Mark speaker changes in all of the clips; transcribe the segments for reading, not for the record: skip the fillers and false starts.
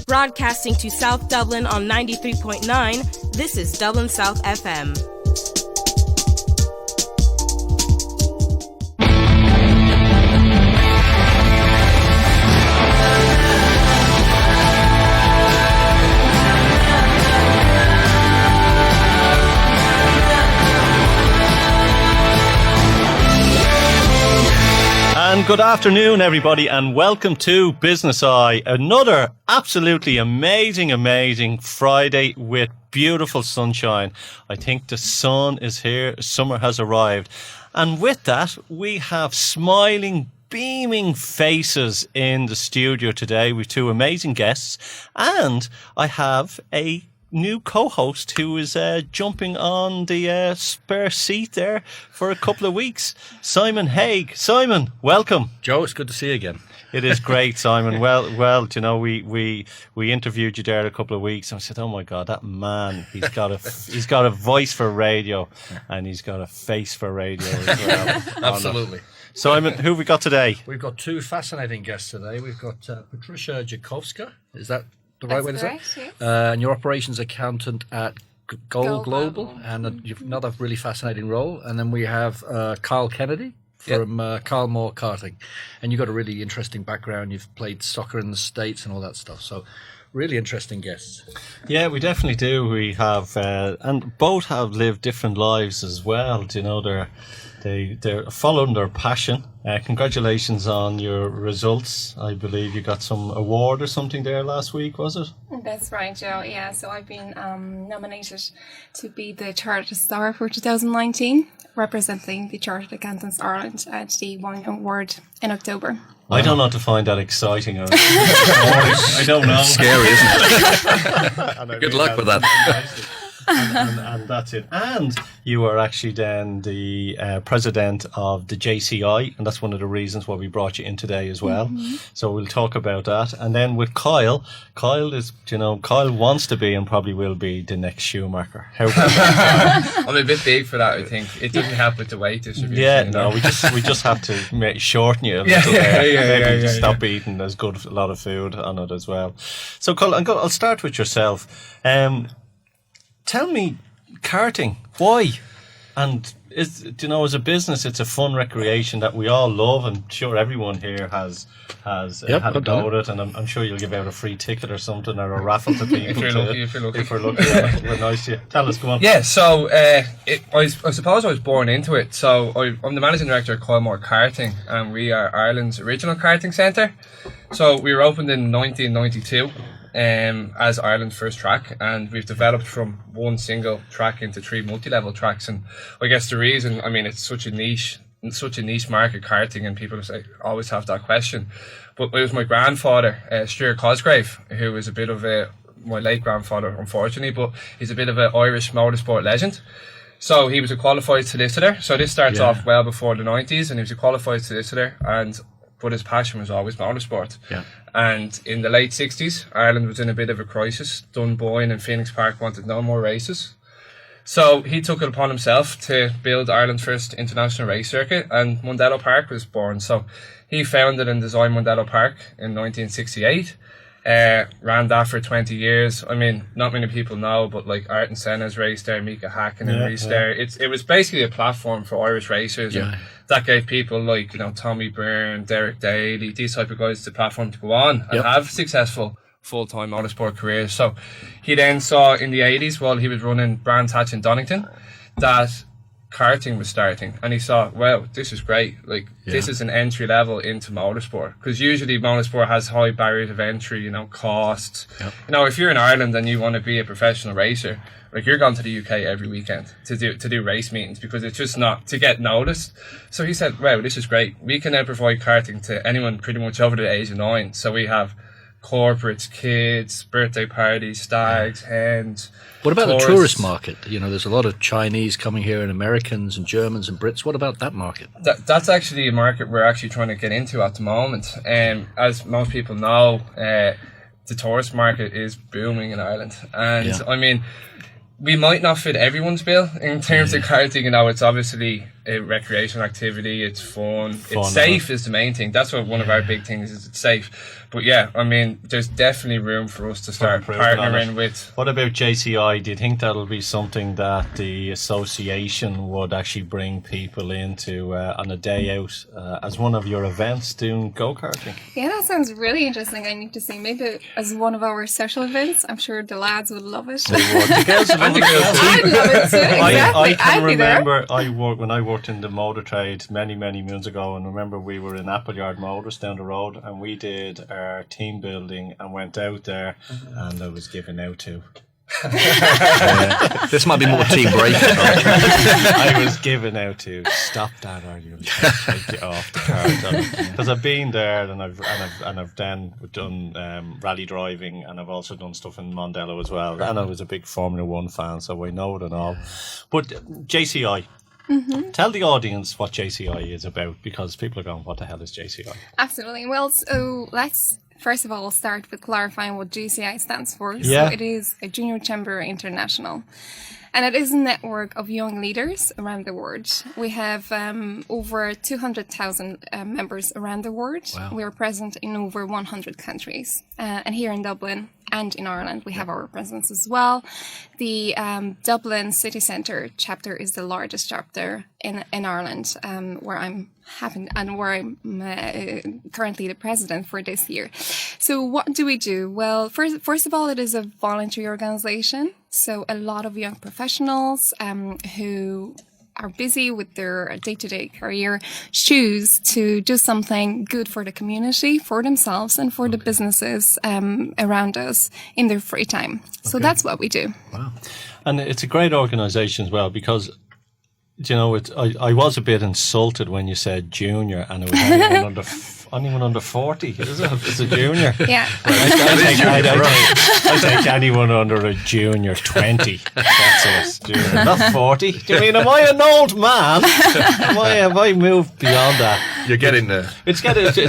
Speaker 1: Broadcasting to South Dublin on 93.9, this is Dublin South FM.
Speaker 2: And good afternoon, everybody, and welcome to Business Eye. Another absolutely amazing Friday with beautiful sunshine. I think the sun is here. Summer has arrived. And with that, we have smiling, beaming faces in the studio today with two amazing guests. And I have a new co-host who is jumping on the spare seat there for a couple of weeks. Simon Haigh. Simon, welcome.
Speaker 3: Joe, it's good to see you again.
Speaker 2: It is great, Simon. Well, you know, we interviewed you there a couple of weeks and I said, oh my God, that man, he's got a voice for radio and he's got a face for radio as well.
Speaker 3: Absolutely.
Speaker 2: Simon, who have we got today?
Speaker 3: We've got two fascinating guests today. We've got Patrycja Jurkowska. Is that the right way to say it?
Speaker 4: Yes.
Speaker 3: And you're operations accountant at Global, and you've another really fascinating role. And then we have Kyle Kennedy from Kylemore Karting, and you've got a really interesting background. You've played soccer in the States and all that stuff. So really interesting guests.
Speaker 2: Yeah, we definitely do. We have, and both have lived different lives as well. You know, they're following their passion. Congratulations on your results. I believe you got some award or something there last week, was it?
Speaker 4: That's right, Joe. Yeah, so I've been nominated to be the Chartered Star for 2019, representing the Chartered Accountants Ireland at the Wine Award in October.
Speaker 2: I don't know to find that exciting. I don't know.
Speaker 3: Scary, isn't it? Good luck with that.
Speaker 2: And that's it. And you are actually then the president of the JCI, and that's one of the reasons why we brought you in today as well. Mm-hmm. So we'll talk about that. And then with Kyle wants to be and probably will be the next Schumacher.
Speaker 5: I'm a bit big for that, I think. It doesn't help with the weight distribution.
Speaker 2: Yeah, no, we just have to shorten you a little bit. Stop eating. There's a lot of food on it as well. So Kyle, I'll start with yourself. Tell me, karting, why? And as a business, it's a fun recreation that we all love, and sure everyone here has had a go at it, and I'm sure you'll give out a free ticket or something, or a raffle to people.
Speaker 5: If you're lucky.
Speaker 2: If we're lucky. We're nice to you. Tell us, go on.
Speaker 5: Yeah, so I suppose I was born into it. So I'm the managing director of Kylemore Karting, and we are Ireland's original karting centre. So we were opened in 1992. As Ireland's first track, and we've developed from one single track into 3 multi-level tracks. And I guess the reason, I mean, it's such a niche market, karting, and people always have that question. But it was my grandfather, Stuart Cosgrave, who was a bit of my late grandfather, unfortunately, but he's a bit of an Irish motorsport legend. So he was a qualified solicitor. So this starts off well before the 90s, and he was a qualified solicitor, but his passion was always motorsport. Yeah. And in the late 60s, Ireland was in a bit of a crisis. Dunboyne and Phoenix Park wanted no more races. So he took it upon himself to build Ireland's first international race circuit, and Mondello Park was born. So he founded and designed Mondello Park in 1968. Ran that for 20 years. I mean, not many people know, but like Ayrton Senna's raced there, Mika Hakkinen raced there. It was basically a platform for Irish racers, and that gave people like, Tommy Byrne, Derek Daly, these type of guys the platform to go on and have successful full-time motorsport careers. So he then saw in the 80s, while he was running Brands Hatch in Donington, that karting was starting, and he saw, wow, this is great. This is an entry level into motorsport, because usually motorsport has high barriers of entry, costs. If you're in Ireland and you want to be a professional racer, you're going to the UK every weekend to do race meetings, because it's just not to get noticed. So he said, wow, this is great. We can now provide karting to anyone pretty much over the age of 9. So we have corporates, kids, birthday parties, stags, hens.
Speaker 3: What about the tourist market? There's a lot of Chinese coming here, and Americans and Germans and Brits. What about that market?
Speaker 5: That's actually a market we're actually trying to get into at the moment. As most people know, the tourist market is booming in Ireland. And I mean, we might not fit everyone's bill in terms of karting. It's obviously a recreational activity. It's fun.
Speaker 2: Fun,
Speaker 5: It's safe is the main thing. That's what one of our big things is. It's safe. But yeah, I mean, there's definitely room for us to start
Speaker 2: improvement on
Speaker 5: partnering
Speaker 2: it.
Speaker 5: with.
Speaker 2: What about JCI? Do you think that'll be something that the association would actually bring people into on a day out as one of your events doing go-karting?
Speaker 4: Yeah, that sounds really interesting. I need to see maybe as one of our social events. I'm sure the lads would love it.
Speaker 2: The girls would love it.
Speaker 4: I'd love it too. Exactly.
Speaker 2: I can
Speaker 4: I'd be there.
Speaker 2: remember when I worked in the motor trade many moons ago, and remember we were in Appleyard Motors down the road, and we did our team building and went out there, and I was given out to.
Speaker 3: This might be more team break.
Speaker 2: I was given out to stop that, or you take it off the car. Because I've been there, and I've then done rally driving, and I've also done stuff in Mondello as well. And I was a big Formula One fan, so I know it and all. But JCI. Mm-hmm. Tell the audience what JCI is about, because people are going, what the hell is JCI?
Speaker 4: Absolutely. Well, so let's first of all start with clarifying what JCI stands for.
Speaker 2: Yeah.
Speaker 4: So it is a Junior Chamber International. And it is a network of young leaders around the world. We have over 200,000 members around the world.
Speaker 3: Wow.
Speaker 4: We are present in over 100 countries. And here in Dublin and in Ireland, we have our presence as well. The Dublin City Centre chapter is the largest chapter in Ireland, where I'm currently the president for this year. So what do we do? Well, first of all, it is a voluntary organization. So a lot of young professionals who are busy with their day-to-day career choose to do something good for the community, for themselves, and for the businesses around us in their free time. So that's what we do.
Speaker 3: Wow.
Speaker 2: And it's a great organisation as well, because you know, I was a bit insulted when you said junior, and it was anyone under 40. Is it? It's a junior.
Speaker 4: Yeah.
Speaker 2: I think anyone under a junior 20. That's us. Junior, not 40. Do you mean, am I an old man? Have I moved beyond that?
Speaker 3: You're getting there.
Speaker 2: It's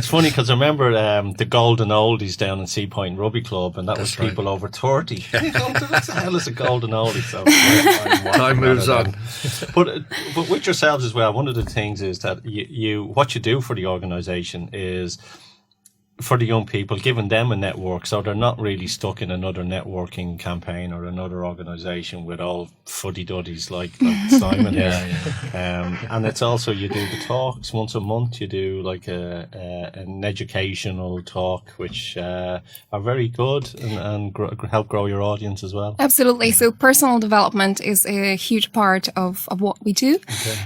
Speaker 2: funny because I remember the Golden Oldies down in Sea Point Rugby Club, and that was
Speaker 3: right.
Speaker 2: people over 30. What the hell is a Golden Oldie? So
Speaker 3: Time moves on.
Speaker 2: But with yourselves as well, one of the things is that what you do for the organisation is for the young people, giving them a network, so they're not really stuck in another networking campaign or another organisation with all fuddy-duddies like Simon. And it's also, you do the talks once a month. You do like an educational talk, which are very good and help grow your audience as well.
Speaker 4: Absolutely. So personal development is a huge part of what we do.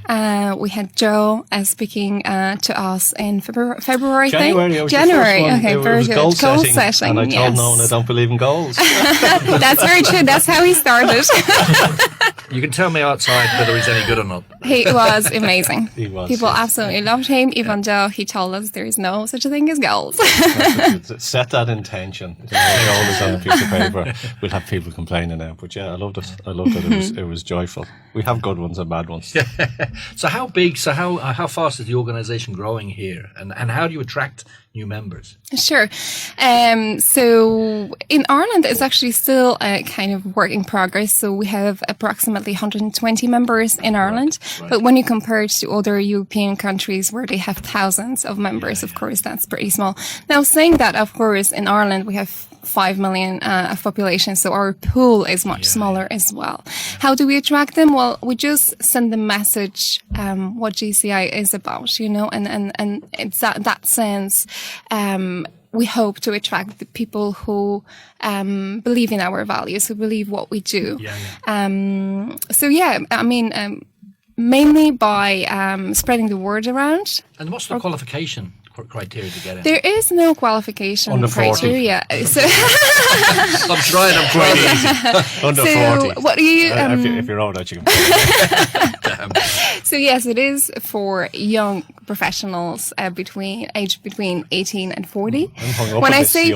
Speaker 4: Okay. We had Joe speaking to us in February. January. Okay, very good. Goal setting.
Speaker 2: And I told Nolan I don't believe in goals.
Speaker 4: That's very true. That's how he started.
Speaker 3: You can tell me outside whether he's any good or not.
Speaker 4: He was amazing.
Speaker 2: He was.
Speaker 4: People absolutely loved him, even though he told us there is no such a thing as goals.
Speaker 2: Set that intention. The goal is on a piece of paper. We'll have people complaining now, but yeah, I loved it. It was joyful. We have good ones and bad ones.
Speaker 3: So how fast is the organisation growing here, and how do you attract new members?
Speaker 4: Sure. So in Ireland, it's actually still a kind of work in progress. So we have approximately 120 members in Ireland. Right. But when you compare it to other European countries where they have thousands of members, of course, that's pretty small. Now, saying that, of course, in Ireland, we have 5 million of population, so our pool is much smaller as well. How do we attract them? Well, we just send the message what GCI is about, and it's that sense. We hope to attract the people who believe in our values, who believe what we do. Mainly by spreading the word around.
Speaker 3: And what's the qualification criteria to get in?
Speaker 4: There is no qualification
Speaker 2: Under 40.
Speaker 4: criteria. So
Speaker 3: I'm trying easy.
Speaker 2: Under 40.
Speaker 4: What do you?
Speaker 2: If you're old, you can.
Speaker 4: So yes, it is for young professionals between 18 and 40. When I say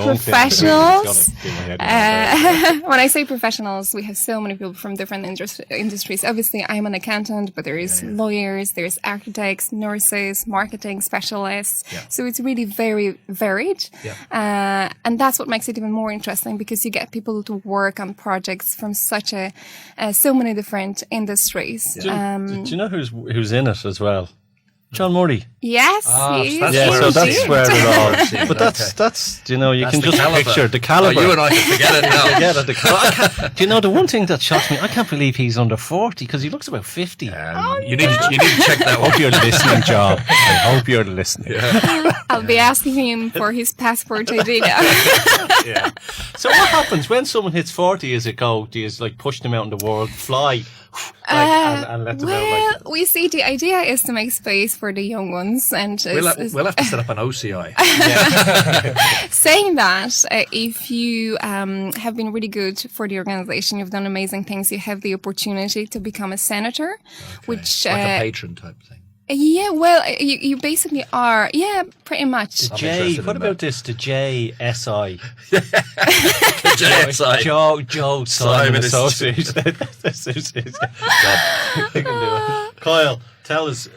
Speaker 4: professionals, we have so many people from different industries. Obviously, I'm an accountant, but there is lawyers, there's architects, nurses, marketing specialists. So it's really very varied. And that's what makes it even more interesting, because you get people to work on projects from so many different industries.
Speaker 2: Do you know who's in it as well? John Murray.
Speaker 4: Yes,
Speaker 3: that's
Speaker 2: So that's where it all. But that's you know, you
Speaker 3: That's
Speaker 2: can
Speaker 3: the
Speaker 2: just
Speaker 3: caliber.
Speaker 2: picture the caliber.
Speaker 3: You and I can forget it now.
Speaker 2: Forget it, the caliber. Do you know the one thing that shocks me? I can't believe he's under 40 because he looks about 50.
Speaker 3: You need to check that
Speaker 2: I
Speaker 3: one.
Speaker 2: hope you're listening, John. I hope you're listening.
Speaker 4: I'll be asking him for his passport ID now.
Speaker 2: Yeah. So what happens when someone hits 40? Is it go? Do you like push them out in the world, fly, and let them out? Like,
Speaker 4: we see the idea is to make space for the young ones, and
Speaker 3: We'll have to set up an OCI.
Speaker 4: saying that, if you have been really good for the organization, you've done amazing things, you have the opportunity to become a senator, which
Speaker 3: Like a patron type thing.
Speaker 4: yeah, well, you basically are, yeah, pretty much.
Speaker 2: the J. What about this? The JSI.
Speaker 3: JSI.
Speaker 2: Joe Simon Associates. Kyle, tell us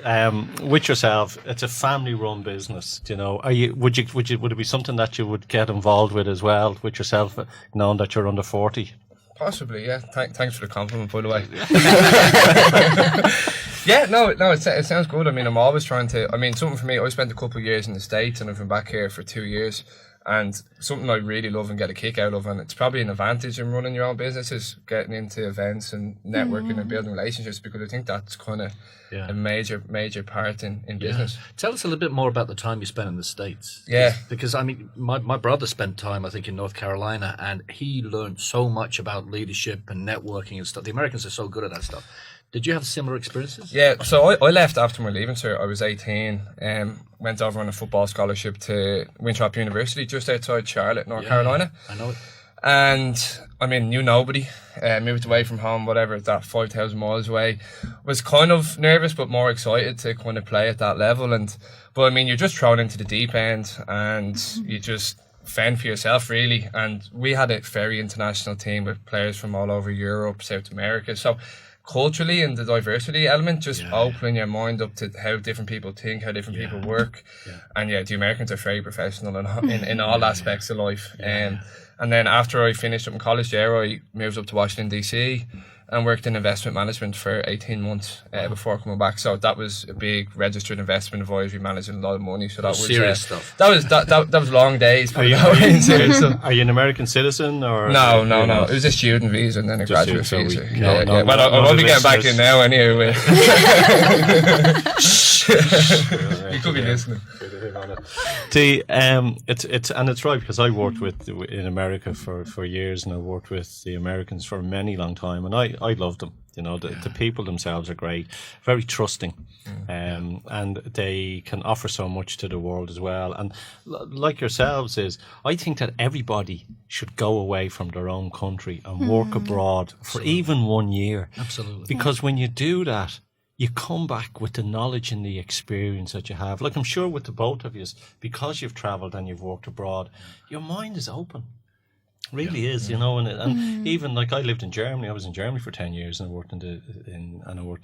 Speaker 2: with yourself. It's a family-run business. You know, would it be something that you would get involved with as well with yourself, knowing that you're under 40?
Speaker 5: Possibly, yeah. Thanks for the compliment, by the way. Yeah, no, it sounds good. I mean, I'm always trying to. I mean, something for me. I spent a couple of years in the States, and I've been back here for 2 years. And something I really love and get a kick out of, and it's probably an advantage in running your own business, is getting into events and networking and building relationships, because I think that's kind of a major part in business.
Speaker 3: Tell us a little bit more about the time you spent in the States.
Speaker 5: Yeah.
Speaker 3: Because, I mean, my brother spent time, I think, in North Carolina, and he learned so much about leadership and networking and stuff. The Americans are so good at that stuff. Did you have similar experiences?
Speaker 5: Yeah, so I left after my leaving cert. I was 18, went over on a football scholarship to Winthrop University, just outside Charlotte, North Carolina.
Speaker 3: I know it.
Speaker 5: And I mean, knew nobody, moved away from home, whatever, that 5,000 miles away. Was kind of nervous, but more excited to kind of play at that level. But I mean, you're just thrown into the deep end, and you just fend for yourself, really. And we had a very international team with players from all over Europe, South America. So culturally, and the diversity element, just opening your mind up to how different people think, how different people work. And the Americans are very professional in all aspects of life. And then after I finished up in college there, I moved up to Washington DC and worked in investment management for 18 months before coming back. So that was a big registered investment advisory, managing a lot of money. So that was
Speaker 3: serious stuff.
Speaker 5: That was long days.
Speaker 2: Are you an American citizen or?
Speaker 5: No. It was a student visa and then a graduate visa. But I won't be getting back in now anyway. You could be listening.
Speaker 2: It's right, because I worked in America for years, and I worked with the Americans for a many long time, and I love them. You know, the people themselves are great, very trusting, and they can offer so much to the world as well. And like yourselves, I think that everybody should go away from their own country and work abroad for even 1 year.
Speaker 3: Absolutely.
Speaker 2: Because when you do that, you come back with the knowledge and the experience that you have. Like, I'm sure with the both of you, because you've travelled and you've worked abroad, your mind is open. Really is, you know, and even like I lived in Germany. I was in Germany for 10 years, and I worked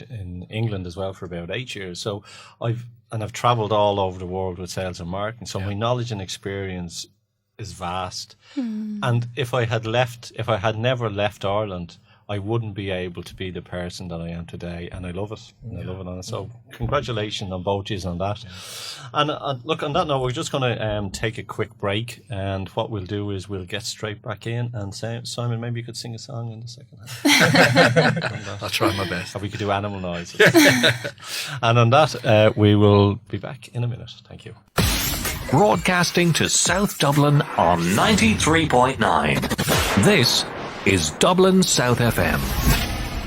Speaker 2: in England as well for about 8 years. So I've travelled all over the world with sales and marketing. So my knowledge and experience is vast. And if I had never left Ireland, I wouldn't be able to be the person that I am today, and I love it. And so congratulations on both of you on that. And look, on that note, we're just going to take a quick break, and what we'll do is we'll get straight back in, and Simon, maybe you could sing a song in the second half.
Speaker 3: I'll try my best.
Speaker 2: Or we could do animal noises. And on that, we will be back in a minute. Thank you.
Speaker 6: Broadcasting to South Dublin on 93.9. This is Dublin South FM.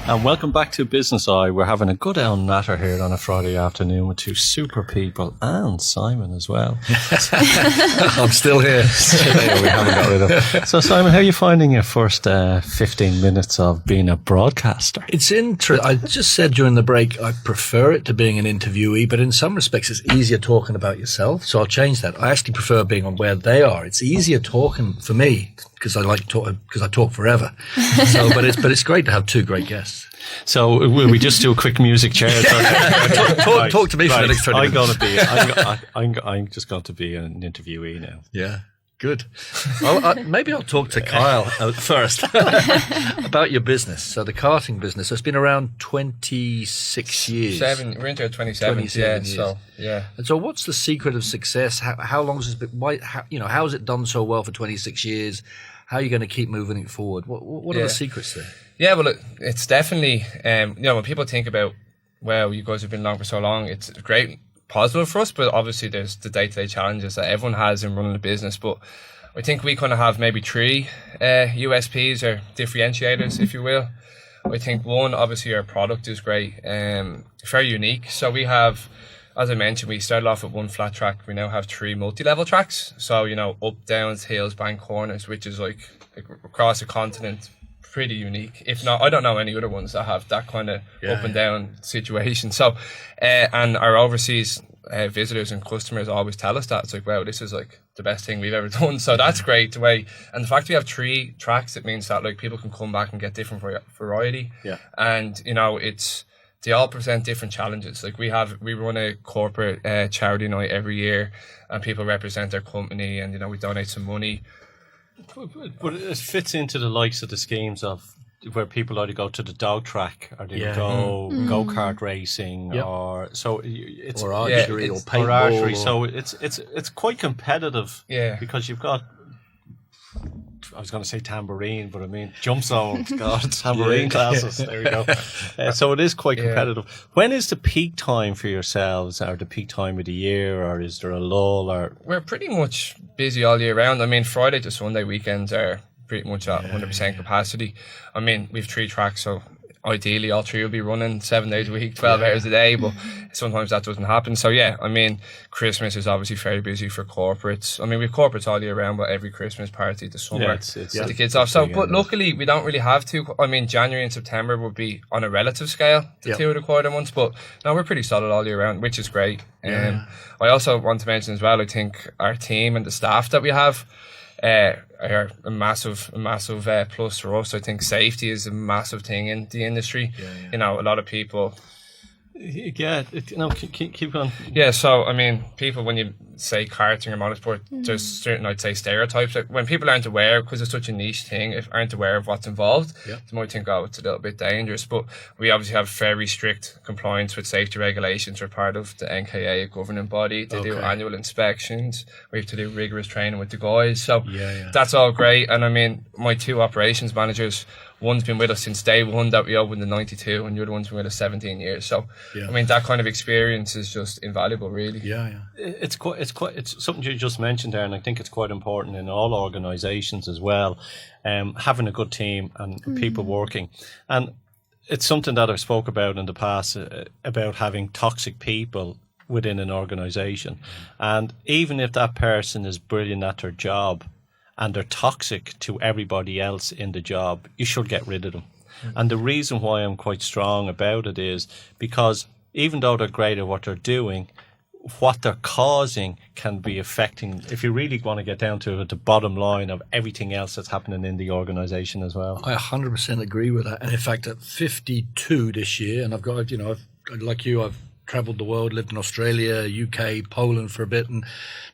Speaker 2: And welcome back to Business Eye. We're having a good old natter here on a Friday afternoon with two super people, and Simon as well.
Speaker 3: I'm still here.
Speaker 2: We haven't got rid of. So Simon, how are you finding your first 15 minutes of being a broadcaster?
Speaker 3: It's interesting. I just said during the break, I prefer it to being an interviewee, but in some respects it's easier talking about yourself. So I'll change that. I actually prefer being on where they are. It's easier talking for me, because I talk forever. So, but it's great to have two great guests.
Speaker 2: So will we just do a quick music chair?
Speaker 3: Talk to me for the next 20 minutes.
Speaker 2: I'm just going to be an interviewee now.
Speaker 3: Yeah. Good. Maybe I'll talk to Kyle first about your business. So the karting business, it's been around 26 years.
Speaker 5: We're into our 27
Speaker 3: years.
Speaker 5: So, yeah.
Speaker 3: And so what's the secret of success? How long has it been, how has it done so well for 26 years? How are you going to keep moving it forward? What are the secrets there?
Speaker 5: Yeah, well, it's definitely, when people think about, well, you guys have been along for so long, it's great. Positive for us, but obviously there's the day-to-day challenges that everyone has in running a business. But I think we kind of have maybe three USPs or differentiators, if you will. I think one, obviously our product is great, very unique. So we have, as I mentioned, we started off with one flat track. We now have 3 multi-level tracks. So, up, downs, hills, bank, corners, which is like across the continent, pretty unique. If not, I don't know any other ones that have that kind of up and down situation. So, and our overseas visitors and customers always tell us that. It's like, wow, this is like the best thing we've ever done. So that's great the way. And the fact we have 3 tracks, it means that like people can come back and get different variety. Yeah. And they all present different challenges. Like we run a corporate charity night every year, and people represent their company, and we donate some money.
Speaker 2: But it fits into the likes of the schemes of where people either go to the dog track or they go-kart racing or archery or paintball. So it's quite competitive because you've got, I was going to say tambourine, but I mean jump zones, tambourine classes. There we go. So it is quite competitive. When is the peak time for yourselves, or the peak time of the year, or is there a lull? Or
Speaker 5: we're pretty much busy all year round. I mean, Friday to Sunday weekends are pretty much at 100% capacity. I mean, we've 3 tracks, so ideally all 3 will be running 7 days a week, 12 hours a day, but sometimes that doesn't happen. So yeah, I mean, Christmas is obviously very busy for corporates. I mean, we have corporates all year round, but every Christmas party this summer, it's the kids off. So, but luckily we don't really have to. I mean, January and September would be on a relative scale, the 2 of the quarter months, but no, we're pretty solid all year round, which is great. I also want to mention as well, I think our team and the staff that we have are a massive plus for us. I think safety is a massive thing in the industry. A lot of people. Keep going. Yeah, so I mean, people, when you say karting or motorsport, there's certain, I'd say, stereotypes. Like when people aren't aware, because it's such a niche thing, if aren't aware of what's involved, they might think, oh, it's a little bit dangerous. But we obviously have very strict compliance with safety regulations. We're part of the NKA, a governing body. They do annual inspections. We have to do rigorous training with the guys. So that's all great. And I mean, my 2 operations managers, one's been with us since day one that we opened in '92, and the other one's been with us 17 years. So, I mean, that kind of experience is just invaluable, really.
Speaker 2: It's something you just mentioned there, and I think it's quite important in all organisations as well. Having a good team and people working, and it's something that I've spoke about in the past about having toxic people within an organisation, and even if that person is brilliant at their job, and they're toxic to everybody else in the job, you should get rid of them. And the reason why I'm quite strong about it is because even though they're great at what they're doing, what they're causing can be affecting, if you really want to get down to it, the bottom line of everything else that's happening in the organisation as well.
Speaker 3: I 100% agree with that. And in fact, at 52 this year, and I've got, like you, I've travelled the world, lived in Australia, UK, Poland for a bit, and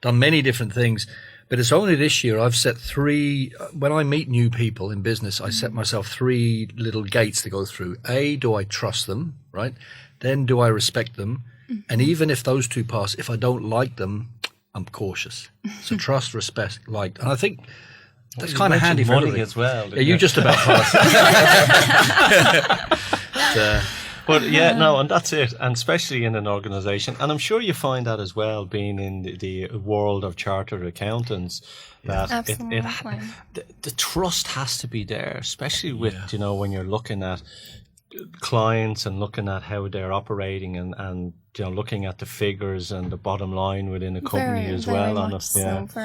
Speaker 3: done many different things. But it's only this year I've set 3, when I meet new people in business, I set myself 3 little gates to go through. A, do I trust them, right? Then do I respect them? And even if those 2 pass, if I don't like them, I'm cautious. So trust, respect, like. And I think that's kind of handy for
Speaker 2: money as well.
Speaker 3: Yeah, you just about passed.
Speaker 2: But and that's it, and especially in an organisation, and I'm sure you find that as well, being in the world of chartered accountants, that the trust has to be there, especially with when you're looking at clients and looking at how they're operating and looking at the figures and the bottom line within a company
Speaker 4: very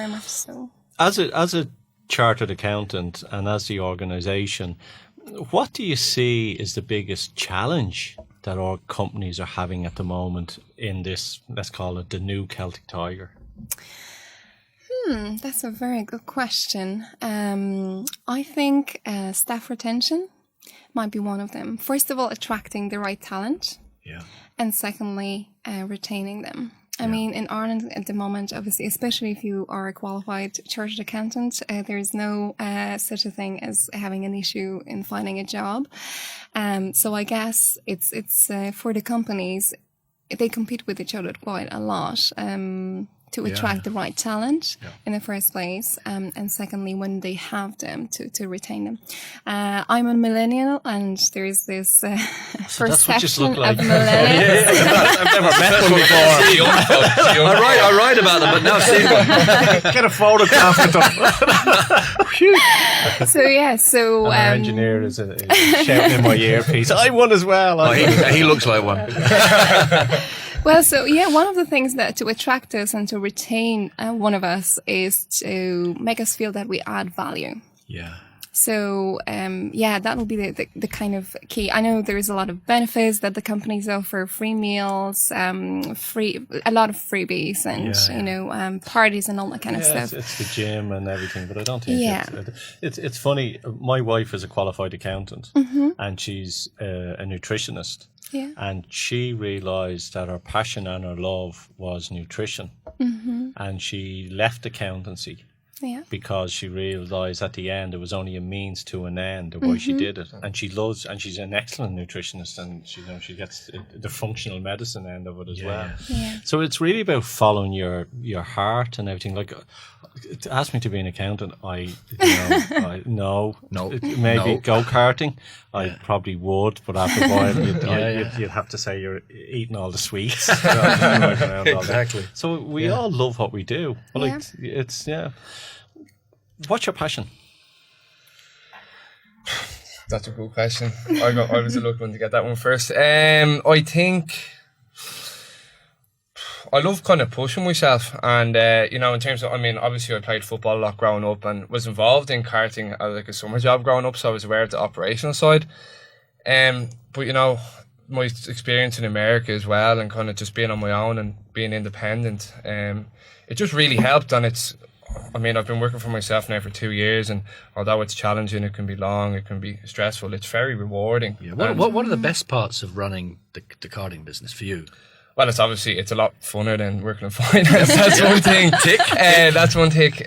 Speaker 4: much so.
Speaker 2: As a chartered accountant and as the organisation, what do you see is the biggest challenge that our companies are having at the moment in this, let's call it the new Celtic Tiger?
Speaker 4: That's a very good question. I think staff retention might be one of them. First of all, attracting the right talent.
Speaker 3: Yeah.
Speaker 4: And secondly, retaining them. I mean, in Ireland at the moment, obviously, especially if you are a qualified chartered accountant, there's no such a thing as having an issue in finding a job. So I guess it's for the companies, they compete with each other quite a lot. To attract the right talent in the first place, and secondly, when they have them, to retain them. I'm a millennial, and there's this perception of millennials.
Speaker 2: I've never met one before.
Speaker 3: I write about them, but now see one.
Speaker 2: Get a photograph of them.
Speaker 4: So
Speaker 2: Our engineer is shouting in my earpiece. I won as well.
Speaker 3: He looks like one.
Speaker 4: Well, one of the things that to attract us and to retain one of us is to make us feel that we add value.
Speaker 3: Yeah.
Speaker 4: So, that will be the kind of key. I know there is a lot of benefits that the companies offer: free meals, a lot of freebies, and parties and all that kind of stuff.
Speaker 2: It's the gym and everything, but I don't think it's funny. My wife is a qualified accountant, and she's a nutritionist.
Speaker 4: Yeah.
Speaker 2: And she realised that her passion and her love was nutrition. And she left accountancy because she realised at the end it was only a means to an end of why she did it. And she's an excellent nutritionist, and she gets the functional medicine end of it as well.
Speaker 4: Yeah.
Speaker 2: So it's really about following your heart and everything. Like, to ask me to be an accountant, no. Maybe go-karting, I probably would, but after a while you'd have to say you're eating all the sweets.
Speaker 3: Exactly.
Speaker 2: So we all love what we do. Well, What's your passion?
Speaker 5: That's a good question. I was a lucky one to get that one first. I think I love kind of pushing myself, and in terms of, obviously I played football a lot growing up and was involved in karting as like a summer job growing up, so I was aware of the operational side. But my experience in America as well, and kind of just being on my own and being independent, it just really helped. And I've been working for myself now for 2 years, and although it's challenging, it can be long, it can be stressful, it's very rewarding.
Speaker 3: Yeah. What are the best parts of running the karting business for you?
Speaker 5: Well, it's a lot funner than working in finance. That's one thing. That's one tick.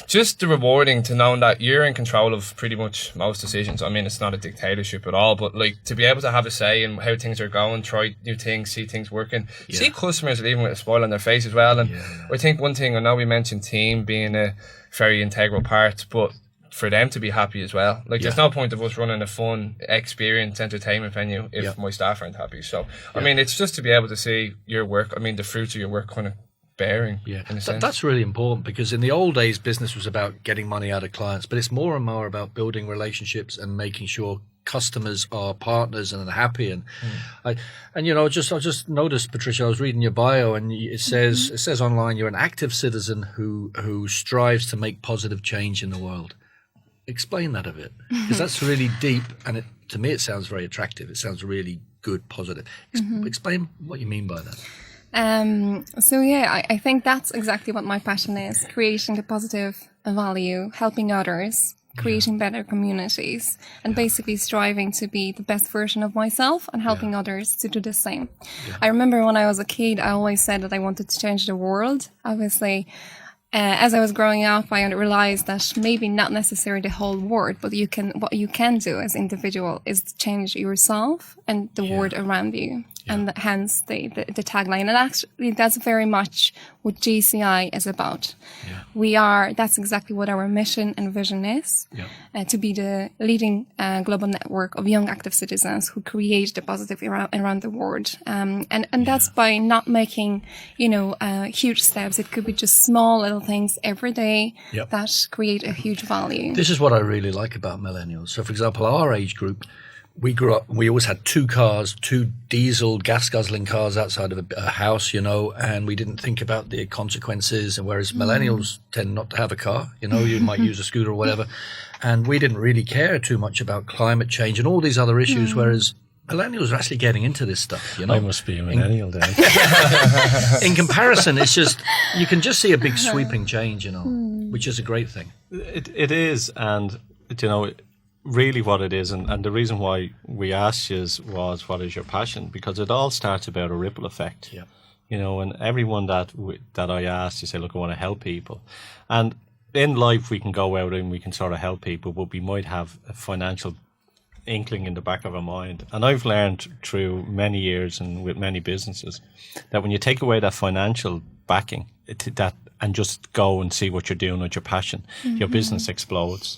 Speaker 5: Just the rewarding to know that you're in control of pretty much most decisions. It's not a dictatorship at all, but like to be able to have a say in how things are going, try new things, see things working, see customers leaving with a smile on their face as well. And I think one thing, I know we mentioned team being a very integral part, but for them to be happy as well. Like there's no point of us running a fun experience entertainment venue if my staff aren't happy. So it's just to be able to see your work, the fruits of your work kind of bearing. In a sense.
Speaker 3: That's really important, because in the old days business was about getting money out of clients, but it's more and more about building relationships and making sure customers are partners and are happy. And I just noticed, Patrycja, I was reading your bio, and it says online you're an active citizen who strives to make positive change in the world. Explain that a bit, because that's really deep, and to me it sounds very attractive. It sounds really good, positive. Explain what you mean by that.
Speaker 4: I think that's exactly what my passion is: creating a positive value, helping others, creating better communities, and basically striving to be the best version of myself and helping others to do the same. I remember when I was a kid, I always said that I wanted to change the world. Obviously, as I was growing up, I realized that maybe not necessarily the whole world, but what you can do as individual is to change yourself and the world around you. And hence the tagline. And actually, that's very much what GCI is about. That's exactly what our mission and vision is, to be the leading global network of young active citizens who create the positive around the world. And that's by not making, huge steps. It could be just small little things every day that create a huge value.
Speaker 3: This is what I really like about millennials. So, for example, our age group, we grew up, we always had two diesel gas guzzling cars outside of a house, and we didn't think about the consequences. And whereas millennials tend not to have a car, you might use a scooter or whatever. And we didn't really care too much about climate change and all these other issues. Whereas millennials are actually getting into this stuff,
Speaker 2: I must be a millennial then.
Speaker 3: In comparison, it's just, you can just see a big sweeping change, which is a great thing.
Speaker 2: It is, and really what it is, and the reason why we asked you was, what is your passion? Because it all starts about a ripple effect.
Speaker 3: Yeah.
Speaker 2: And everyone that I asked, you say, look, I want to help people. And in life, we can go out and we can sort of help people, but we might have a financial inkling in the back of our mind. And I've learned through many years and with many businesses that when you take away that financial backing, and just go and see what you're doing with your passion, your business explodes.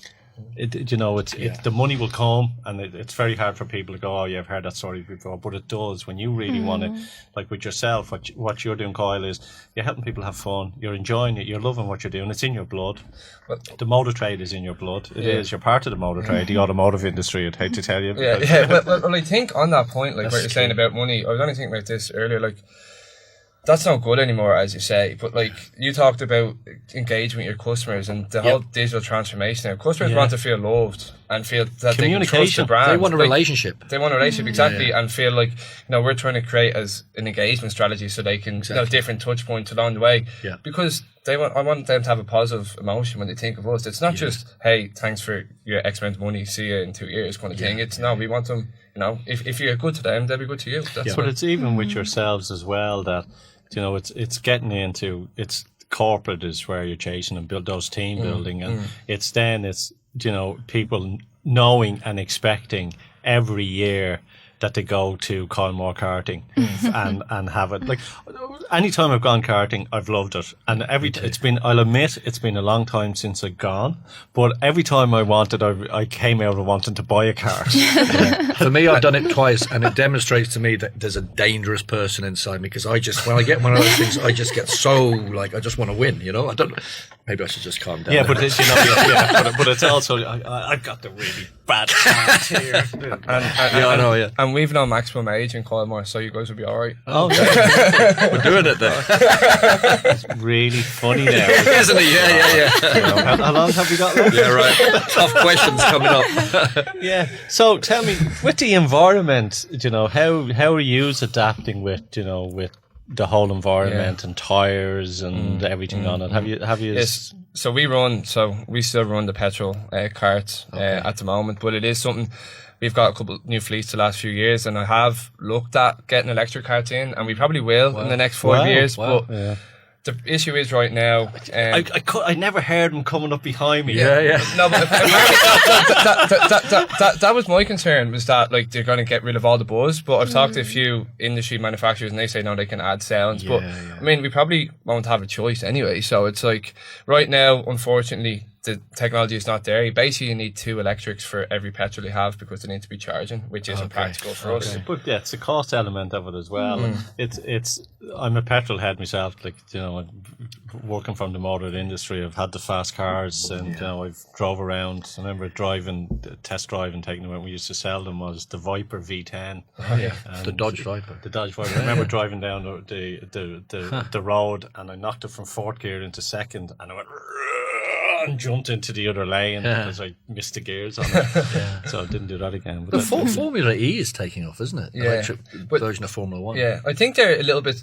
Speaker 2: The money will come, and it's very hard for people to go, oh, yeah, I've heard that story before, but it does. When you really want to, like with yourself, what you're doing, Kyle, is you're helping people have fun, you're enjoying it, you're loving what you're doing, it's in your blood. The motor trade is in your blood. It is. You're part of the motor trade, the automotive industry, I'd hate to tell you.
Speaker 5: Well, I think on that point, like what you're saying about money, I was only thinking about this earlier, like, that's not good anymore, as you say. But like you talked about engagement with your customers and the whole digital transformation. Now, customers want to feel loved and feel that they can trust the brand.
Speaker 3: They want a relationship.
Speaker 5: They want a relationship, exactly, and feel like we're trying to create as an engagement strategy so they can different touch points along the way. Yeah. Because I want them to have a positive emotion when they think of us. It's not just, hey, thanks for your X amount of money, see you in 2 years kind of thing. It's we want them. If you're good to them, they'll be good to you.
Speaker 2: But it's even with yourselves as well that. It's getting into, it's corporate is where you're chasing and build those team building, and it's people knowing and expecting every year that they go to Kylemore Karting and have it. Like, anytime I've gone karting, I've loved it. And I'll admit, it's been a long time since I've gone, but every time I wanted, I came out of wanting to buy a car.
Speaker 3: For me, I've done it twice, and it demonstrates to me that there's a dangerous person inside me, because when I get one of those things, I just get so, like, I just want to win, I don't, maybe I should just calm down.
Speaker 2: Yeah, but it's, but it's also, I've got the really bad chance here.
Speaker 5: And we've no maximum age in Kylemore, so you guys will be alright.
Speaker 3: Oh, okay. We're doing it then.
Speaker 2: It's really funny now.
Speaker 3: Isn't it? Yeah.
Speaker 2: How long have we got left?
Speaker 3: Yeah, right. Tough questions coming up.
Speaker 2: Yeah. So tell me, with the environment, how are you adapting with the whole environment and tires and everything on it? Have you?
Speaker 5: Yes. So we still run the petrol carts at the moment, but it is something. We've got a couple of new fleets the last few years, and I have looked at getting electric carts in, and we probably will in the next 5 years. But the issue is right now.
Speaker 2: I never heard them coming up behind me.
Speaker 3: Yeah.
Speaker 5: No, but that was my concern, was that like they're going to get rid of all the buzz. But I've talked to a few industry manufacturers, and they say no, they can add sounds. But I mean, we probably won't have a choice anyway. So it's like right now, unfortunately, the technology is not there. You need 2 electrics for every petrol you have, because they need to be charging, which isn't practical for us.
Speaker 2: But it's a cost element of it as well. It's I'm a petrol head myself, like working from the motor industry. I've had the fast cars, and I've drove around. I remember test driving, taking them out. We used to sell them was the Viper V10.
Speaker 3: The Dodge Viper.
Speaker 2: The Dodge Viper. I remember driving down the road, and I knocked it from 4th gear into 2nd, and I went and jumped into the other lane because I missed the gears on it. So I didn't do that again. But
Speaker 3: Formula E is taking off, isn't it? Electric version of Formula 1.
Speaker 5: Yeah, I think they're a little bit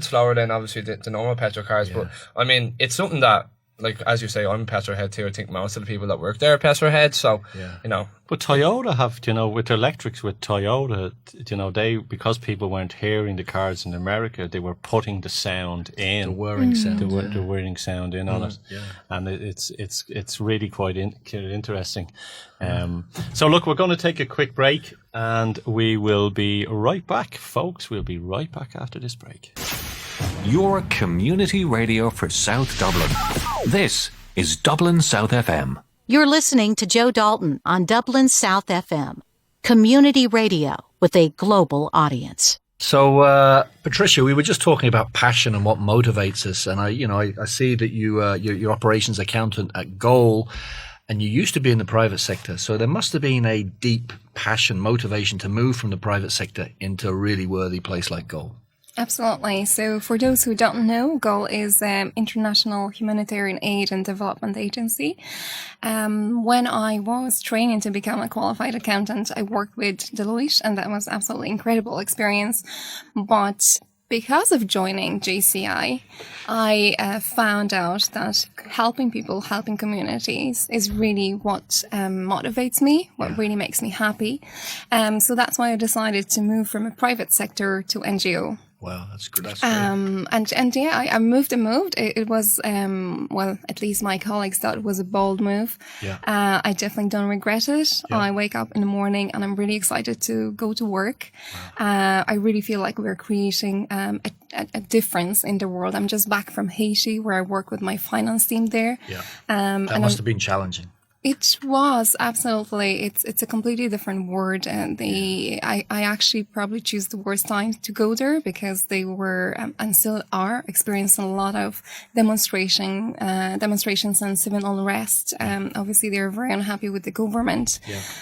Speaker 5: slower than obviously the normal petrol cars. But I mean, it's something that, like as you say, I'm a petrol head too. I think most of the people that work there are petrol heads. So
Speaker 2: But Toyota have, with electrics, with Toyota, they, because people weren't hearing the cars in America, they were putting the sound in.
Speaker 3: The whirring sound.
Speaker 2: The whirring sound in on it. Yeah. And it's really quite interesting. So look, we're going to take a quick break, and we will be right back, folks. We'll be right back after this break.
Speaker 6: Your community radio for South Dublin. This is Dublin South FM.
Speaker 7: You're listening to Joe Dalton on Dublin South FM. Community radio with a global audience.
Speaker 3: So, Patrycja, we were just talking about passion and what motivates us. And I see that you're operations accountant at Goal, and you used to be in the private sector. So there must have been a deep passion, motivation to move from the private sector into a really worthy place like Goal.
Speaker 4: Absolutely. So for those who don't know, GOAL is International Humanitarian Aid and Development Agency. When I was training to become a qualified accountant, I worked with Deloitte, and that was absolutely incredible experience. But because of joining JCI, I found out that helping people, helping communities is really what motivates me, what really makes me happy. So that's why I decided to move from a private sector to NGO.
Speaker 3: Wow, that's good. That's great.
Speaker 4: And yeah, I moved and moved. It was, well, at least my colleagues thought it was a bold move.
Speaker 3: Yeah.
Speaker 4: I definitely don't regret it.
Speaker 3: Yeah.
Speaker 4: I wake up in the morning and I'm really excited to go to work. I really feel like we're creating, a difference in the world. I'm just back from Haiti where I work with my finance team there.
Speaker 3: Yeah. That must have been challenging.
Speaker 4: It was absolutely. It's a completely different world, and I actually probably choose the worst time to go there because they were and still are experiencing a lot of demonstrations and civil unrest. Obviously, they're very unhappy with the government.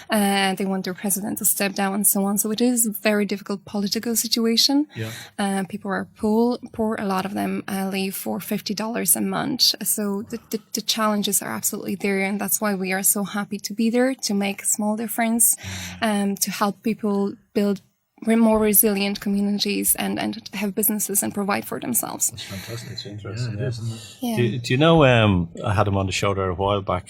Speaker 4: Yeah. They want their president to step down and so on. So it is a very difficult political situation. Yeah. People are poor. A lot of them live for $50 a month. So the challenges are absolutely there, and that's why we are so happy to be there, to make a small difference, to help people build more resilient communities and have businesses and provide for themselves.
Speaker 3: That's fantastic.
Speaker 2: It's interesting.
Speaker 3: Yeah, it is, isn't it?
Speaker 4: Yeah.
Speaker 2: Do you know, I had him on the show there a while back,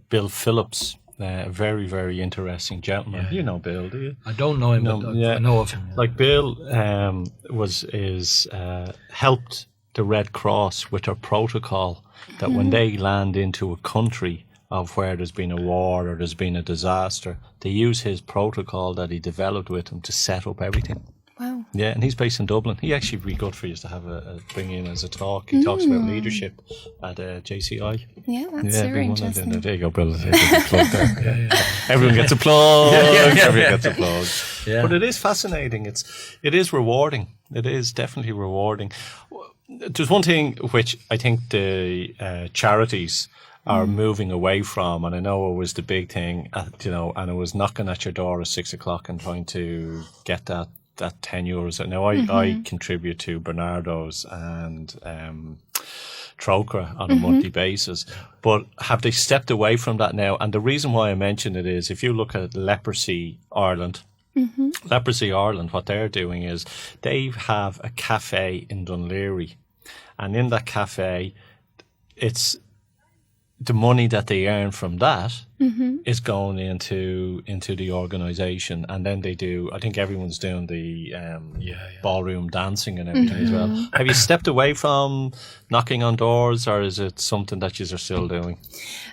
Speaker 2: Bill Phillips, a very, very interesting gentleman.
Speaker 3: Yeah.
Speaker 2: You know Bill, do you?
Speaker 3: I don't know him, but I know of him. Yeah.
Speaker 2: Like Bill helped the Red Cross with their protocol that when they land into a country of where there's been a war or there's been a disaster, they use his protocol that he developed with them to set up everything.
Speaker 4: Wow.
Speaker 2: Yeah, and he's based in Dublin. He actually would be good for you to have bring in as a talk. He talks about leadership at JCI.
Speaker 4: Yeah, that's very interesting.
Speaker 2: There you go, Bill. Plug there. Everyone gets a plug. Everyone gets a plug. Yeah. But it is fascinating. It is rewarding. It is definitely rewarding. There's one thing which I think the charities are moving away from, and I know it was the big thing, and it was knocking at your door at 6 o'clock and trying to get that €10. Now I contribute to Bernardo's and Troca on a monthly basis, but have they stepped away from that now? And the reason why I mention it is if you look at Leprosy Ireland, Leprosy Ireland, what they're doing is they have a cafe in Dunleary, and in that cafe, it's the money that they earn from that is going into the organisation, and then they do. I think everyone's doing the ballroom dancing and everything as well. Have you stepped away from knocking on doors, or is it something that you are still doing?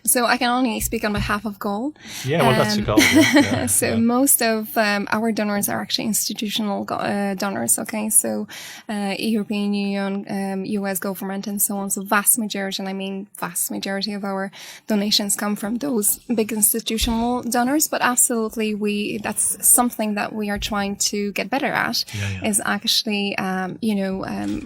Speaker 4: So I can only speak on behalf of GOAL.
Speaker 2: Yeah, well, that's the goal. Yeah.
Speaker 4: Most of our donors are actually institutional donors. Okay, so European Union, US government, and so on. So vast majority of our donations come from those big institutional donors. But absolutely, that's something that we are trying to get better at. Is actually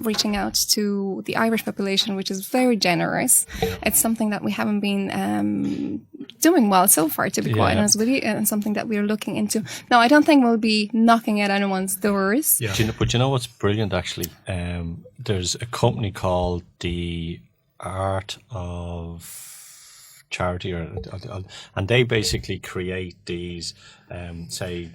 Speaker 4: reaching out to the Irish population, which is very generous. It's something that we haven't been doing well so far, to be quite honest with you, and something that we are looking into. Now, I don't think we'll be knocking at anyone's doors.
Speaker 2: Yeah. But you know what's brilliant, actually? There's a company called the Art of Charity, and they basically create these, say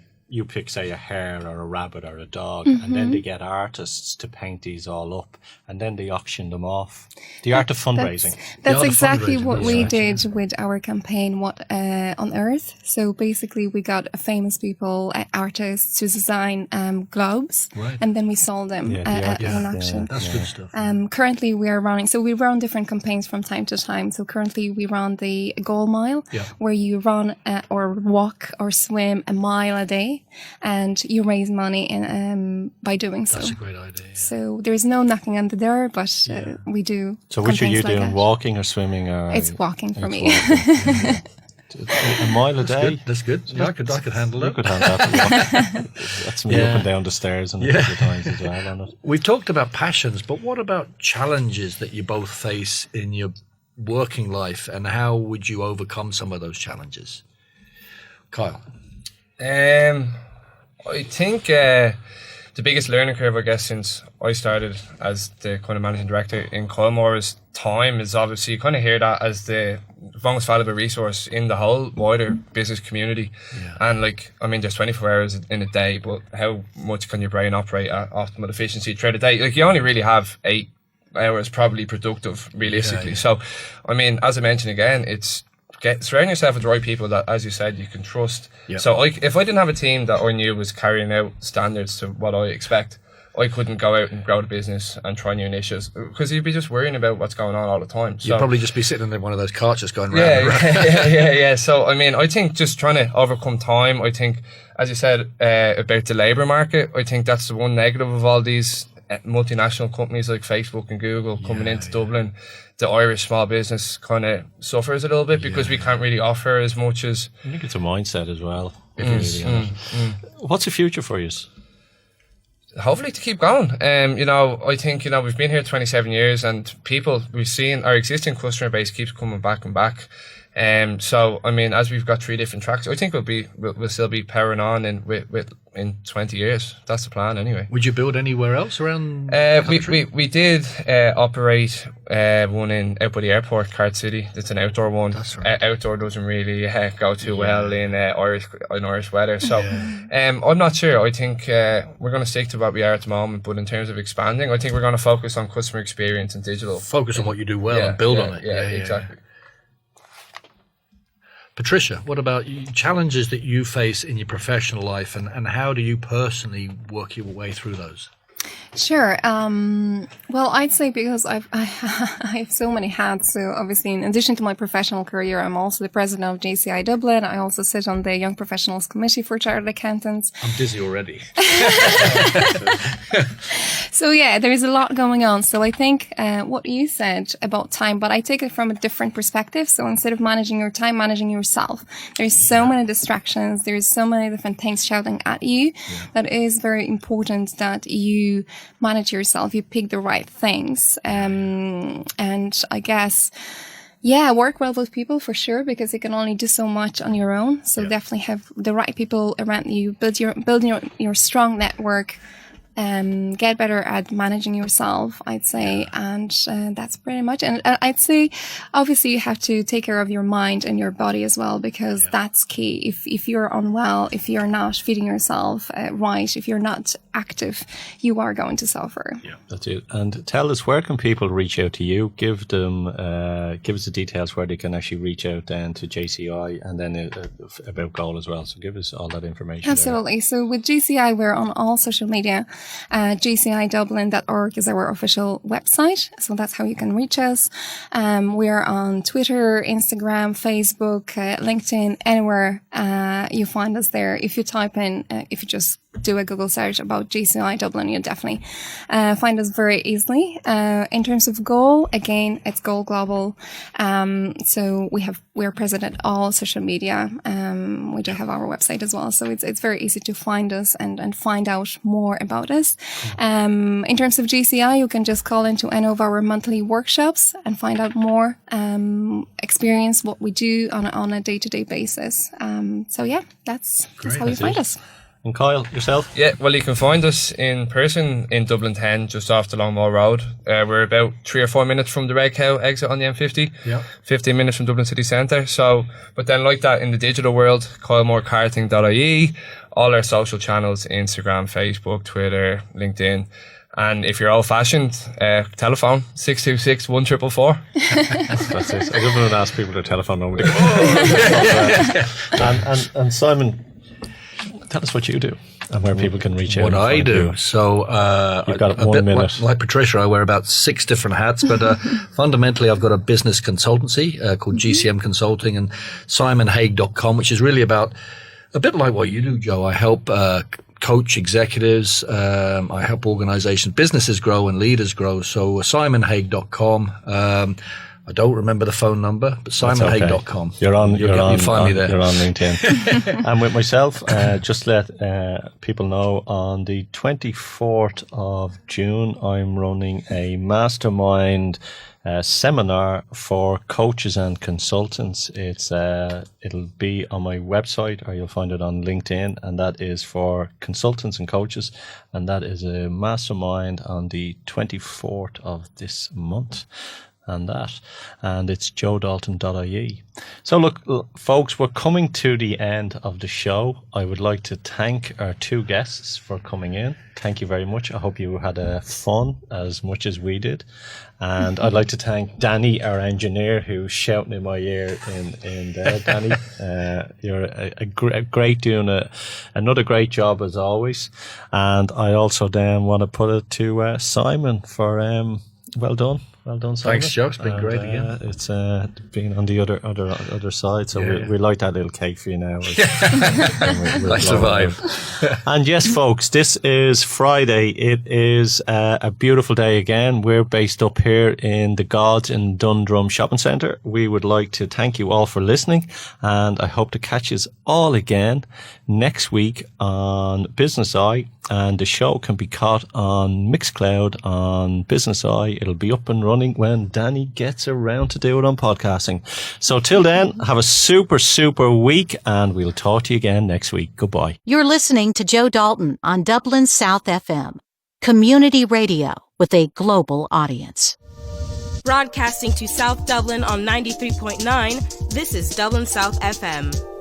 Speaker 2: a hare or a rabbit or a dog, and then they get artists to paint these all up, and then they auction them off. The art of fundraising.
Speaker 4: That's exactly what we did with our campaign, What on Earth. So basically, we got famous people, artists, to design globes, and then we sold them at an auction.
Speaker 3: That's good stuff.
Speaker 4: Currently, we run different campaigns from time to time. So currently, we run the Goal Mile, where you run or walk or swim a mile a day. And you raise money by doing so.
Speaker 3: That's a great idea. Yeah.
Speaker 4: So there's no knocking on the door, but we do.
Speaker 2: So which are you
Speaker 4: like
Speaker 2: doing,
Speaker 4: that.
Speaker 2: Walking or swimming?
Speaker 4: It's walking for me.
Speaker 2: A mile a day?
Speaker 3: That's good. Yeah, I could handle that.
Speaker 2: You could handle that. That's me up and down the stairs and a couple of times as well on it.
Speaker 3: We've talked about passions, but what about challenges that you both face in your working life, and how would you overcome some of those challenges? Kyle?
Speaker 5: I think the biggest learning curve, I guess, since I started as the kind of managing director in Kylemore is time. Is obviously you kind of hear that as the most valuable resource in the whole wider business community. And like, I mean, there's 24 hours in a day, but how much can your brain operate at optimal efficiency throughout the day? Like, you only really have 8 hours probably productive realistically. So I mean, as I mentioned again, it's surround yourself with the right people that, as you said, you can trust. So if I didn't have a team that I knew was carrying out standards to what I expect, I couldn't go out and grow the business and try new initiatives, because you'd be just worrying about what's going on all the time. So,
Speaker 3: you'd probably just be sitting in one of those carts just going round and round.
Speaker 5: Yeah. So I mean, I think just trying to overcome time. I think, as you said about the labour market, I think that's the one negative of all these multinational companies like Facebook and Google coming into Dublin. The Irish small business kind of suffers a little bit because we can't really offer as much as...
Speaker 2: I think it's a mindset as well. What's the future for you?
Speaker 5: Hopefully to keep going. You know, I think, you know, we've been here 27 years and we've seen our existing customer base keeps coming back and back. So I mean, as we've got 3 different tracks, I think we'll still be powering on in 20 years. That's the plan anyway.
Speaker 3: Would you build anywhere else around?
Speaker 5: We did operate one out by the airport, Cart City. It's an outdoor one.
Speaker 3: That's right.
Speaker 5: Outdoor doesn't really go too well in Irish weather. So I'm not sure. I think we're going to stick to what we are at the moment. But in terms of expanding, I think we're going to focus on customer experience and digital.
Speaker 3: Focus on what you do well and build on it.
Speaker 5: Yeah, exactly.
Speaker 3: Patricia, what about challenges that you face in your professional life, and how do you personally work your way through those?
Speaker 4: Sure. Well, I'd say because I have so many hats. So obviously, in addition to my professional career, I'm also the president of JCI Dublin. I also sit on the Young Professionals Committee for Chartered Accountants.
Speaker 3: I'm dizzy already.
Speaker 4: So yeah, there's a lot going on. So I think what you said about time, but I take it from a different perspective. So instead of managing your time, managing yourself. There's so many distractions. There's so many different things shouting at you. That is very important that you manage yourself. You pick the right things. And I guess, work well with people for sure, because you can only do so much on your own. So definitely have the right people around you. Build your strong network. Get better at managing yourself, I'd say, and that's pretty much. And I'd say, obviously, you have to take care of your mind and your body as well, because that's key. If you're unwell, if you're not feeding yourself right, if you're not active, you are going to suffer.
Speaker 2: Yeah, that's it. And tell us, where can people reach out to you? Give us the details where they can actually reach out then to JCI, and then about Goal as well. So give us all that information.
Speaker 4: Absolutely. So with JCI, we're on all social media. JCIDublin.org is our official website. So that's how you can reach us. We are on Twitter, Instagram, Facebook, LinkedIn, anywhere you find us there. If you type in, if you just do a Google search about JCI Dublin, you'll definitely find us very easily. In terms of Goal, again, it's Goal Global. So we're present at all social media. We do have our website as well. So it's very easy to find us and find out more about us. In terms of JCI, you can just call into any of our monthly workshops and find out more, experience what we do on a day-to-day basis. So yeah, that's how you find us.
Speaker 2: And Kyle, yourself?
Speaker 5: Yeah, well, you can find us in person in Dublin 10, just off the Longmore Road. We're about 3 or 4 minutes from the Red Cow exit on the M50. Yeah. 15 minutes from Dublin City Centre. So, but then like that in the digital world, kylemorekarting.ie, all our social channels, Instagram, Facebook, Twitter, LinkedIn. And if you're old-fashioned, telephone 626-1444.
Speaker 2: That's it. I just want to ask people their telephone number. And Simon, tell us what you do and where people can reach out.
Speaker 3: What I do. So
Speaker 2: you've got 1 minute.
Speaker 3: Like Patricia, I wear about 6 different hats, but fundamentally I've got a business consultancy called GCM Consulting, and simonhaigh.com, which is really about a bit like what you do, Joe. I help coach executives. I help organizations, businesses grow and leaders grow. So simonhaigh.com. I don't remember the phone number, but simonhaigh.com.
Speaker 2: You find
Speaker 3: me there.
Speaker 2: You're on LinkedIn. And with myself, just let people know, on the 24th of June, I'm running a mastermind seminar for coaches and consultants. It'll be on my website, or you'll find it on LinkedIn, and that is for consultants and coaches, and that is a mastermind on the 24th of this month. And it's joedalton.ie. So look, folks, we're coming to the end of the show. I would like to thank our two guests for coming in. Thank you very much. I hope you had fun as much as we did. And I'd like to thank Danny, our engineer, who's shouting in my ear in there. Danny, you're a great doing another great job as always. And I also then want to put it to Simon for well done. Well done, Simon.
Speaker 3: Thanks, Joe. It's been great again.
Speaker 2: It's been on the other side, so we like that little cake for you now.
Speaker 3: I survive.
Speaker 2: And yes, folks, this is Friday. It is a beautiful day again. We're based up here in the Gods in Dundrum Shopping Centre. We would like to thank you all for listening, and I hope to catch you all again next week on Business Eye. And the show can be caught on Mixcloud on Business Eye. It'll be up and running when Danny gets around to do it on podcasting. So till then, have a super, super week, and we'll talk to you again next week. Goodbye.
Speaker 7: You're listening to Joe Dalton on Dublin South FM, community radio with a global audience.
Speaker 1: Broadcasting to South Dublin on 93.9, this is Dublin South FM.